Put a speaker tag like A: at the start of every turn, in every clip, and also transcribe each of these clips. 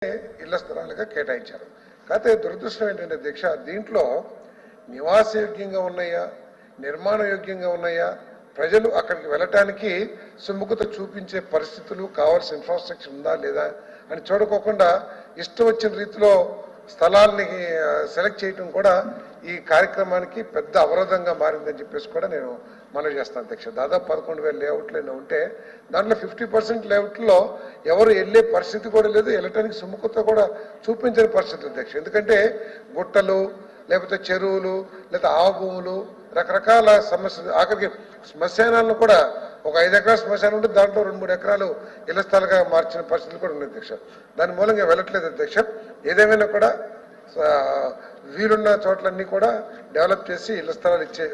A: ఇళ్ల స్థలాలుగా కేటాయించారు. కాకపోతే దురదృష్టం ఏంటంటే దీక్ష దీంట్లో నివాసయోగ్యంగా ఉన్నాయా, నిర్మాణ యోగ్యంగా ఉన్నాయా, ప్రజలు అక్కడికి వెళ్ళటానికి సుముఖత చూపించే పరిస్థితులు, కావాల్సిన ఇన్ఫ్రాస్ట్రక్చర్ ఉందా లేదా అని చూడుకోకుండా ఇష్టం వచ్చిన రీతిలో స్థలాల్ని సెలెక్ట్ చేయటం కూడా ఈ కార్యక్రమానికి పెద్ద అవరోధంగా మారిందని చెప్పేసి కూడా నేను మనవి చేస్తాను అధ్యక్ష. దాదాపు 11,000 లేఅవుట్లు ఉంటే దాంట్లో 50% లేఅవుట్లో ఎవరు వెళ్ళే పరిస్థితి కూడా లేదు, వెళ్ళటానికి సుముఖత కూడా చూపించని పరిస్థితి అధ్యక్ష. ఎందుకంటే గుట్టలు, లేకపోతే చెరువులు, లేదా ఆవభూములు, రకరకాల సమస్యలు, ఆఖరికి శ్మశానాలను కూడా ఒక 5 ఎకరాల శ్మశానం ఉంటే దాంట్లో 2-3 ఎకరాలు ఇళ్ల స్థలాలుగా మార్చిన పరిస్థితులు కూడా ఉన్నాయి అధ్యక్ష. దాని మూలంగా వెళ్ళట్లేదు అధ్యక్ష. ఏదేమైనా కూడా వీలున్న చోట్లన్నీ కూడా డెవలప్ చేసి ఇళ్ల స్థలాలు ఇచ్చే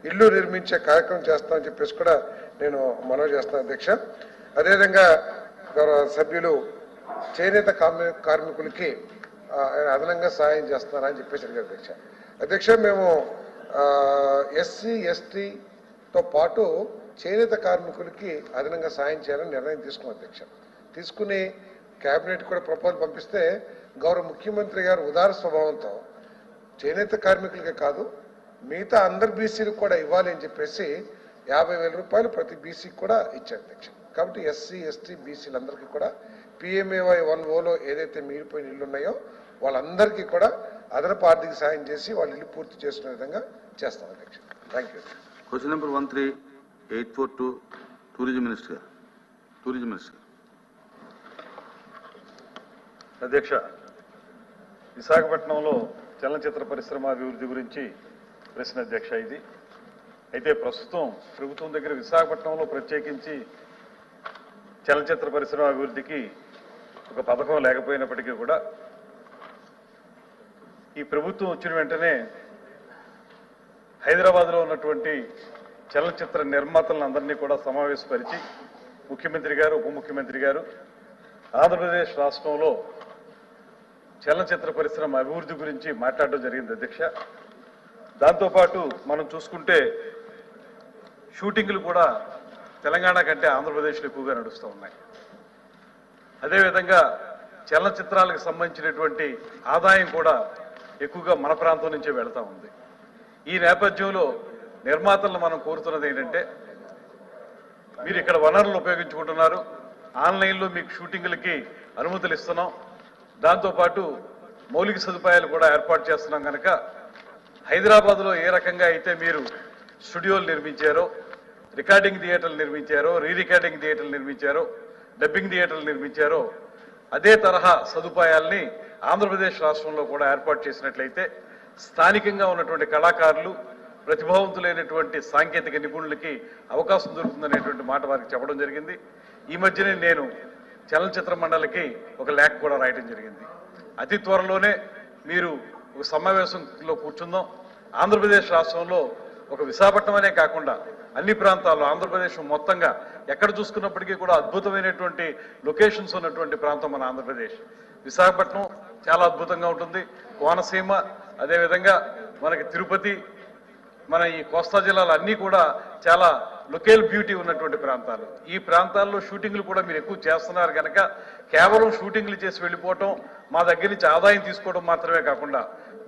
A: ఇల్లు నిర్మించే కార్యక్రమం చేస్తామని చెప్పేసి కూడా నేను మనవి చేస్తాను అధ్యక్ష. అదేవిధంగా గౌరవ సభ్యులు చేనేత కార్మికులకి అదనంగా సహాయం చేస్తున్నారా అని చెప్పేసి అడిగారు అధ్యక్ష. అధ్యక్ష మేము ఎస్సీ ఎస్టీతో పాటు చేనేత కార్మికులకి అదనంగా సాయం చేయాలని నిర్ణయం తీసుకున్నాం అధ్యక్ష. తీసుకుని కేబినెట్ కూడా ప్రపోజల్ పంపిస్తే గౌరవ ముఖ్యమంత్రి గారు ఉదార స్వభావంతో చేనేత కార్మికులకే కాదు మిగతా అందరు బీసీలకు కూడా ఇవ్వాలి అని చెప్పేసి 50,000 రూపాయలు ప్రతి బీసీకి కూడా ఇచ్చారు అధ్యక్ష. కాబట్టి ఎస్సీ ఎస్టీ బీసీలందరికీ కూడా PMAY 1O ఏదైతే మిగిలిపోయిన ఇల్లు ఉన్నాయో వాళ్ళందరికీ కూడా అదనపు ఆర్థిక సాయం చేసి వాళ్ళ ఇల్లు పూర్తి చేసుకునే విధంగా చేస్తాం అధ్యక్ష. Thank you.
B: Question number 13842 tourism minister.
C: అధ్యక్ష, విశాఖపట్నంలో చలనచిత్ర పరిశ్రమ అభివృద్ధి గురించి ప్రశ్న అధ్యక్ష. ఇది అయితే ప్రస్తుతం ప్రభుత్వం దగ్గర విశాఖపట్నంలో ప్రత్యేకించి చలనచిత్ర పరిశ్రమ అభివృద్ధికి ఒక పథకం లేకపోయినప్పటికీ కూడా ఈ ప్రభుత్వం వచ్చిన వెంటనే హైదరాబాద్లో ఉన్నటువంటి చలనచిత్ర నిర్మాతలను అందరినీ కూడా సమావేశపరిచి ముఖ్యమంత్రి గారు, ఉప ముఖ్యమంత్రి గారు ఆంధ్రప్రదేశ్ రాష్ట్రంలో చలనచిత్ర పరిశ్రమ అభివృద్ధి గురించి మాట్లాడడం జరిగింది అధ్యక్ష. దాంతోపాటు మనం చూసుకుంటే షూటింగ్లు కూడా తెలంగాణ కంటే ఆంధ్రప్రదేశ్లో ఎక్కువగా నడుస్తూ ఉన్నాయి. అదేవిధంగా చలనచిత్రాలకు సంబంధించినటువంటి ఆదాయం కూడా ఎక్కువగా మన ప్రాంతం నుంచే వెళతా ఉంది. ఈ నేపథ్యంలో నిర్మాతలను మనం కోరుతున్నది ఏంటంటే, మీరు ఇక్కడ వనరులు ఉపయోగించుకుంటున్నారు, ఆన్లైన్లో మీకు షూటింగ్లకి అనుమతులు ఇస్తున్నాం, దాంతోపాటు మౌలిక సదుపాయాలు కూడా ఏర్పాటు చేస్తున్నాం కనుక హైదరాబాద్లో ఏ రకంగా అయితే మీరు స్టూడియోలు నిర్మించారో, రికార్డింగ్ థియేటర్లు నిర్మించారో, రికార్డింగ్ థియేటర్లు నిర్మించారో, డబ్బింగ్ థియేటర్లు నిర్మించారో అదే తరహా సదుపాయాల్ని ఆంధ్రప్రదేశ్ రాష్ట్రంలో కూడా ఏర్పాటు చేసినట్లయితే స్థానికంగా ఉన్నటువంటి కళాకారులు, ప్రతిభావంతులైనటువంటి సాంకేతిక నిపుణులకి అవకాశం దొరుకుతుందనేటువంటి మాట వారికి చెప్పడం జరిగింది. ఈ మధ్యనే నేను చలనచిత్ర మండలికి ఒక లేఖ కూడా రాయడం జరిగింది. అతి త్వరలోనే మీరు ఒక సమావేశంలో కూర్చుందాం. ఆంధ్రప్రదేశ్ రాష్ట్రంలో ఒక విశాఖపట్నం అనే కాకుండా అన్ని ప్రాంతాల్లో ఆంధ్రప్రదేశ్ మొత్తంగా ఎక్కడ చూసుకున్నప్పటికీ కూడా అద్భుతమైనటువంటి లొకేషన్స్ ఉన్నటువంటి ప్రాంతం మన ఆంధ్రప్రదేశ్. విశాఖపట్నం చాలా అద్భుతంగా ఉంటుంది, కోనసీమ, అదేవిధంగా మనకి తిరుపతి, మన ఈ కోస్తా జిల్లాలు అన్నీ కూడా చాలా లొకేల్ బ్యూటీ ఉన్నటువంటి ప్రాంతాలు. ఈ ప్రాంతాల్లో షూటింగ్లు కూడా మీరు ఎక్కువ చేస్తున్నారు కనుక కేవలం షూటింగ్లు చేసి వెళ్ళిపోవటం, మా దగ్గర నుంచి ఆదాయం తీసుకోవడం మాత్రమే కాకుండా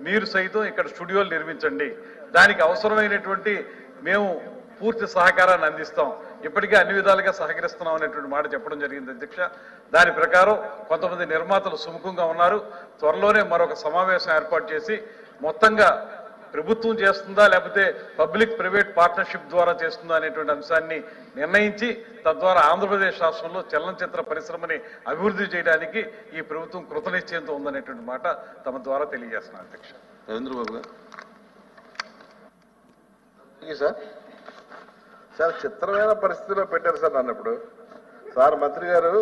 C: మీరు సైతం ఇక్కడ స్టూడియోలు నిర్మించండి, దానికి అవసరమైనటువంటి మేము పూర్తి సహకారాన్ని అందిస్తాం, ఇప్పటికే అన్ని విధాలుగా సహకరిస్తున్నాం అనేటువంటి మాట చెప్పడం జరిగింది అధ్యక్ష. దాని ప్రకారం కొంతమంది నిర్మాతలు సుముఖంగా ఉన్నారు. త్వరలోనే మరొక సమావేశం ఏర్పాటు చేసి మొత్తంగా ప్రభుత్వం చేస్తుందా లేకపోతే పబ్లిక్ ప్రైవేట్ పార్ట్నర్షిప్ ద్వారా చేస్తుందా అనేటువంటి అంశాన్ని నిర్ణయించి తద్వారా ఆంధ్రప్రదేశ్ రాష్ట్రంలో చలనచిత్ర పరిశ్రమని అభివృద్ధి చేయడానికి ఈ ప్రభుత్వం కృతనిశ్చయంతో ఉందనేటువంటి మాట తమ ద్వారా తెలియజేస్తున్నారు అధ్యక్ష.
B: రవీంద్రబాబు గారు.
D: చాలా చిత్రమైన పరిస్థితిలో పెట్టారు సార్ నన్ను. ఇప్పుడు సార్ మంత్రి గారు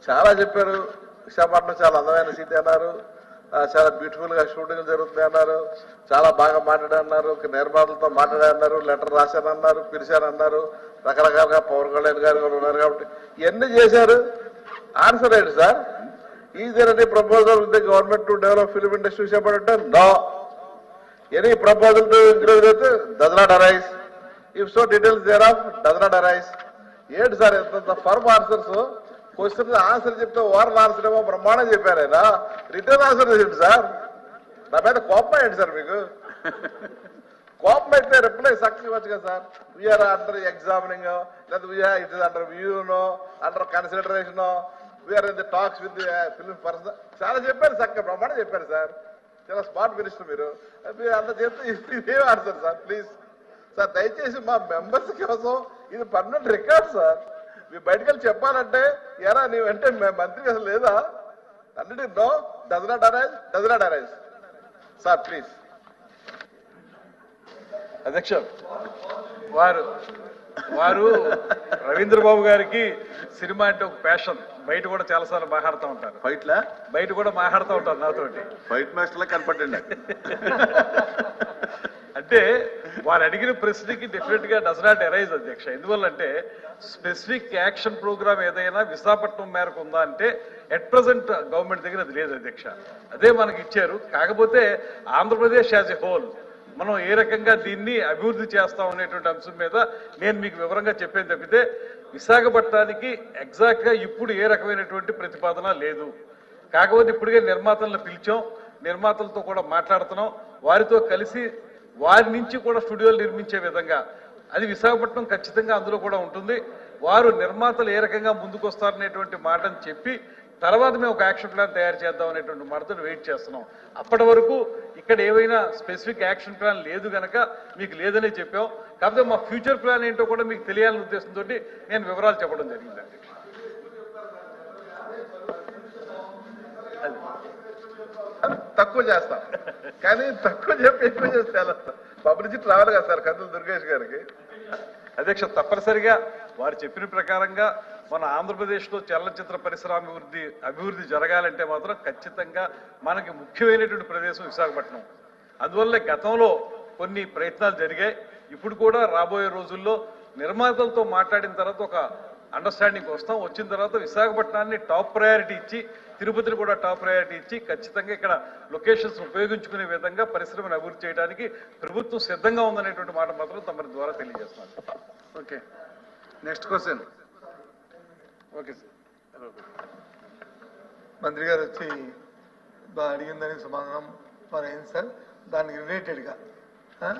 D: చాలా చెప్పారు, విశాఖపట్నం చాలా అందమైన సిటీ అన్నారు, చాలా బ్యూటిఫుల్ గా షూటింగ్ జరుగుతుంది అన్నారు, చాలా బాగా మాట్లాడన్నారు, నిర్మాతలతో మాట్లాడన్నారు, లెటర్ రాశానన్నారు, పిలిచానన్నారు, రకరకాలుగా పవన్ కళ్యాణ్ గారు కూడా ఉన్నారు. కాబట్టి ఇవన్నీ చేశారు. ఆన్సర్ ఏంటి sir? Is there any proposal with the government to develop film industry Visakhapatnam? No. Any proposal to include with does not arise. If so details there of does not arise. ఏంటి sir ఎంత firm answers? Question answer చెప్తే over answer ఏమో బ్రహ్మాండం చెప్పారు ఆయన. Return answer చేయండి sir. నా మీద కోపం ఏంటి సార్ మీకు? కోపం అయితే రిప్లై సక్సెస్ ఇవ్వచ్చు కదా సార్. వీఆర్ అండర్ ఎగ్జామినింగ్, లేదా ఇట్ ఇస్ అండర్ వ్యూనో, under consideration, we're in the talks with the film person. చాలా చెప్పారు చక్కగా, బ్రహ్మాండం చెప్పారు సార్. చాలా స్మార్ట్ మినిస్టర్ మీరు అంత చెప్తే ఇదేం ఆన్సర్ సార్? ప్లీజ్ సార్ దయచేసి మా మెంబర్స్ కోసం ఇది పర్మనెంట్ రికార్డ్ సార్. మీరు బయటకు వెళ్ళి చెప్పాలంటే ఎరా నీవంటే మంత్రి అసలు లేదా అన్నిటి no does not arise sir please.
C: అధ్యక్ష, వారు రవీంద్రబాబు గారికి సినిమా అంటే ఒక ప్యాషన్. బయట కూడా చాలాసార్లు మాట్లాడుతూ ఉంటారు.
B: ఫైట్లా
C: బయట కూడా మాట్లాడుతూ ఉంటారు నాతోటి.
B: ఫైట్ మాస్టర్లా కనపడండి.
C: అంటే వారు అడిగిన ప్రశ్నకి డెఫినెట్ గా డస్ నాట్ అరైజ్ అధ్యక్ష. ఎందువల్లంటే స్పెసిఫిక్ యాక్షన్ ప్రోగ్రామ్ ఏదైనా విశాఖపట్నం మేరకు ఉందా అంటే ఎట్ ప్రజెంట్ గవర్నమెంట్ దగ్గర అది లేదు అధ్యక్ష. అదే మనకి ఇచ్చారు. కాకపోతే ఆంధ్రప్రదేశ్ యాజ్ ఎ హోల్ మనం ఏ రకంగా దీన్ని అభివృద్ధి చేస్తాం అనేటువంటి అంశం మీద నేను మీకు వివరంగా చెప్పేది తప్పితే విశాఖపట్నానికి ఎగ్జాక్ట్ గా ఇప్పుడు ఏ రకమైనటువంటి ప్రతిపాదన లేదు. కాకపోతే ఇప్పుడుగా నిర్మాతలను పిలిచాం, నిర్మాతలతో కూడా మాట్లాడుతున్నాం. వారితో కలిసి వారి నుంచి కూడా స్టూడియోలు నిర్మించే విధంగా అది విశాఖపట్నం ఖచ్చితంగా అందులో కూడా ఉంటుంది. వారు నిర్మాతలు ఏ రకంగా ముందుకు వస్తారనేటువంటి మాటను చెప్పి తర్వాత మేము ఒక యాక్షన్ ప్లాన్ తయారు చేద్దాం అనేటువంటి మాటతో వెయిట్ చేస్తున్నాం. అప్పటి వరకు ఇక్కడ ఏవైనా స్పెసిఫిక్ యాక్షన్ ప్లాన్ లేదు కనుక మీకు లేదనే చెప్పాం. కాకపోతే మా ఫ్యూచర్ ప్లాన్ ఏంటో కూడా మీకు తెలియాలనే ఉద్దేశంతో నేను వివరాలు చెప్పడం జరిగిందండి.
D: తక్కువ చేస్తాం కానీ తక్కువ చెప్పి ఎక్కువ చేస్తే పబ్లిసిటీ రావాలి కదా సార్ కందులు దుర్గేష్ గారికి.
C: అధ్యక్ష, తప్పనిసరిగా వారు చెప్పిన ప్రకారంగా మన ఆంధ్రప్రదేశ్లో చలనచిత్ర పరిశ్రమ అభివృద్ధి జరగాలంటే మాత్రం ఖచ్చితంగా మనకి ముఖ్యమైనటువంటి ప్రదేశం విశాఖపట్నం. అందువల్ల గతంలో కొన్ని ప్రయత్నాలు జరిగాయి. ఇప్పుడు కూడా రాబోయే రోజుల్లో నిర్మాతలతో మాట్లాడిన తర్వాత ఒక అండర్స్టాండింగ్ వస్తాం. వచ్చిన తర్వాత విశాఖపట్నాన్ని టాప్ ప్రయారిటీ ఇచ్చి, తిరుపతిని కూడా టాప్ ప్రయారిటీ ఇచ్చి ఖచ్చితంగా ఇక్కడ లొకేషన్స్ ఉపయోగించుకునే విధంగా పరిశ్రమను అభివృద్ధి చేయడానికి ప్రభుత్వం సిద్ధంగా ఉందనేటువంటి మాట మాత్రం తమ ద్వారా తెలియజేస్తున్నాను.
E: Okay, next question.
C: Okay sir.
E: మంత్రి గారు వచ్చి అడిగిన దానికి సమాధానం మరి అయింది సార్. దానికి రిలేటెడ్గా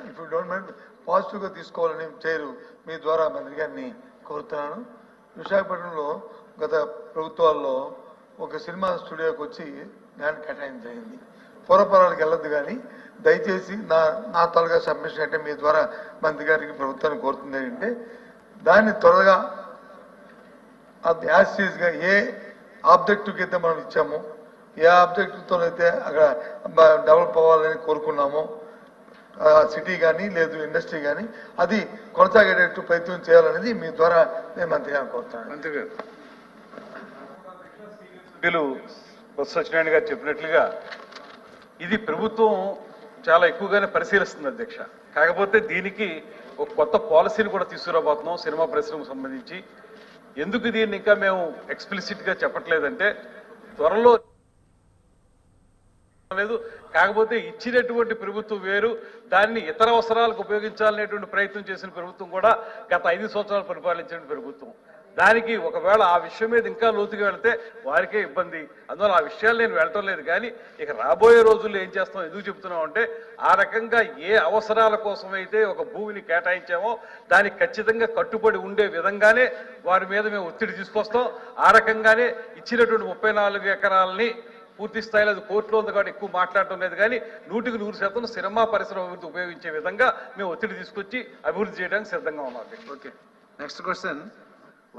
E: ఇప్పుడు డోంట్ మైండ్ పాజిటివ్గా తీసుకోవాలని చేయరు మీ ద్వారా మంత్రి గారిని కోరుతున్నాను. విశాఖపట్నంలో గత ప్రభుత్వాల్లో ఒక సినిమా స్టూడియోకి వచ్చి ల్యాండ్ కేటాయించడం జరిగింది. పూర్వపరాలకు వెళ్ళొద్దు కానీ దయచేసి నా తాలూకా సబ్మిషన్ అంటే మీ ద్వారా మంత్రి గారికి ప్రభుత్వాన్ని కోరుతుంది ఏంటంటే దాన్ని త్వరగా అది యాసిడ్గా ఏ ఆబ్జెక్టివ్కి అయితే మనం ఇచ్చామో, ఏ ఆబ్జెక్టివ్తో అయితే అక్కడ డెవలప్ అవ్వాలని కోరుకున్నామో సిటీ కానీ లేదు ఇండస్ట్రీ కానీ అది కొనసాగేటట్టు ప్రయత్నం చేయాలనేది మీ ద్వారా నేను మంత్రి గారిని కోరుతాను.
C: మంత్రి గారు, బొత్స సత్యనారాయణ గారు చెప్పినట్లుగా ఇది ప్రభుత్వం చాలా ఎక్కువగానే పరిశీలిస్తుంది అధ్యక్ష. కాకపోతే దీనికి ఒక కొత్త పాలసీని కూడా తీసుకురాబోతున్నాం సినిమా పరిశ్రమకు సంబంధించి. ఎందుకు దీన్ని ఇంకా మేము ఎక్స్ప్లిసిట్ గా చెప్పట్లేదంటే త్వరలో లేదు. కాకపోతే ఇచ్చినటువంటి ప్రభుత్వం వేరు, దాన్ని ఇతర అవసరాలకు ఉపయోగించాలనేటువంటి ప్రయత్నం చేసిన ప్రభుత్వం కూడా గత 5 సంవత్సరాలు పరిపాలించిన ప్రభుత్వం. దానికి ఒకవేళ ఆ విషయం మీద ఇంకా లోతుగా వెళితే వారికే ఇబ్బంది. అందువల్ల ఆ విషయాలు నేను వెళ్ళటం లేదు. కానీ ఇక రాబోయే రోజుల్లో ఏం చేస్తాం, ఎందుకు చెప్తున్నాం అంటే ఆ రకంగా ఏ అవసరాల కోసం అయితే ఒక భూమిని కేటాయించామో దానికి ఖచ్చితంగా కట్టుబడి ఉండే విధంగానే వారి మీద మేము ఒత్తిడి తీసుకొస్తాం. ఆ రకంగానే ఇచ్చినటువంటి 34 ఎకరాలని పూర్తి స్థాయిలో అది కోర్టులో ఉంది కాబట్టి ఎక్కువ మాట్లాడటం లేదు. కానీ 100% సినిమా పరిశ్రమ అభివృద్ధి ఉపయోగించే విధంగా మేము ఒత్తిడి తీసుకొచ్చి అభివృద్ధి చేయడానికి సిద్ధంగా ఉన్నాం.
E: Okay, next question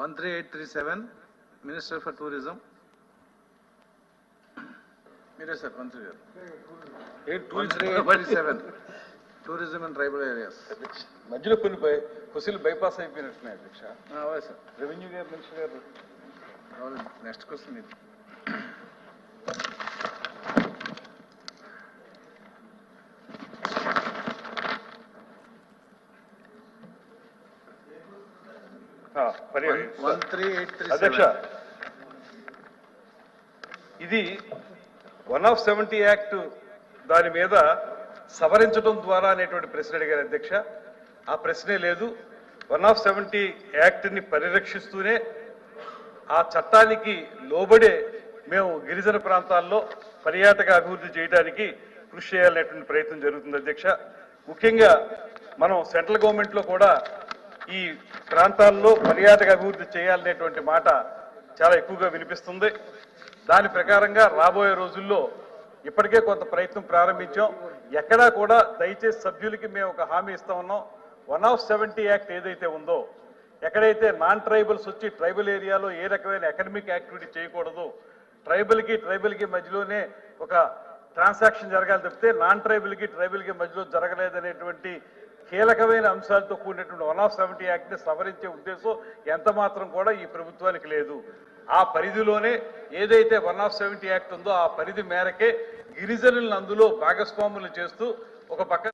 E: 13837 minister for tourism. మీరే సార్ మంత్రి గారు. 13837 టూరిజం అండ్ ట్రైబల్ ఏరియాస్.
C: మధ్యలో కొన్ని క్వశ్చన్లు బైపాస్ అయిపోయినట్టున్నాయి అధ్యక్ష.
E: అవే సార్.
C: రెవెన్యూ గారు, మినిస్టర్ గారు.
E: నెక్స్ట్ క్వశ్చన్ ఇది.
C: అధ్యక్ష, ఇది 170 యాక్ట్ దాని మీద సవరించడం ద్వారా అనేటువంటి ప్రశ్న అడిగారు అధ్యక్ష. ఆ ప్రశ్నే లేదు. 170 యాక్ట్ ని పరిరక్షిస్తూనే ఆ చట్టానికి లోబడే మేము గిరిజన ప్రాంతాల్లో పర్యాటక అభివృద్ధి చేయడానికి కృషి చేయాలనేటువంటి ప్రయత్నం జరుగుతుంది అధ్యక్ష. ముఖ్యంగా మనం సెంట్రల్ గవర్నమెంట్ లో కూడా ఈ ప్రాంతాల్లో పర్యాటక అభివృద్ధి చేయాలనేటువంటి మాట చాలా ఎక్కువగా వినిపిస్తుంది. దాని ప్రకారంగా రాబోయే రోజుల్లో ఇప్పటికే కొంత ప్రయత్నం ప్రారంభించాం. ఎక్కడా కూడా దయచేసి సభ్యులకి మేము ఒక హామీ ఇస్తా ఉన్నాం. 170 యాక్ట్ ఏదైతే ఉందో, ఎక్కడైతే నాన్ ట్రైబల్స్ వచ్చి ట్రైబల్ ఏరియాలో ఏ రకమైన ఎకనమిక్ యాక్టివిటీ చేయకూడదు, ట్రైబల్కి మధ్యలోనే ఒక ట్రాన్సాక్షన్ జరగాలి తప్పితే నాన్ ట్రైబల్కి మధ్యలో జరగలేదనేటువంటి కీలకమైన అంశాలతో కూడినటువంటి 170 యాక్ట్ని సవరించే ఉద్దేశం ఎంత మాత్రం కూడా ఈ ప్రభుత్వానికి లేదు. ఆ పరిధిలోనే ఏదైతే 170 యాక్ట్ ఉందో ఆ పరిధి మేరకే గిరిజనులను అందులో భాగస్వాములు చేస్తూ ఒక పక్క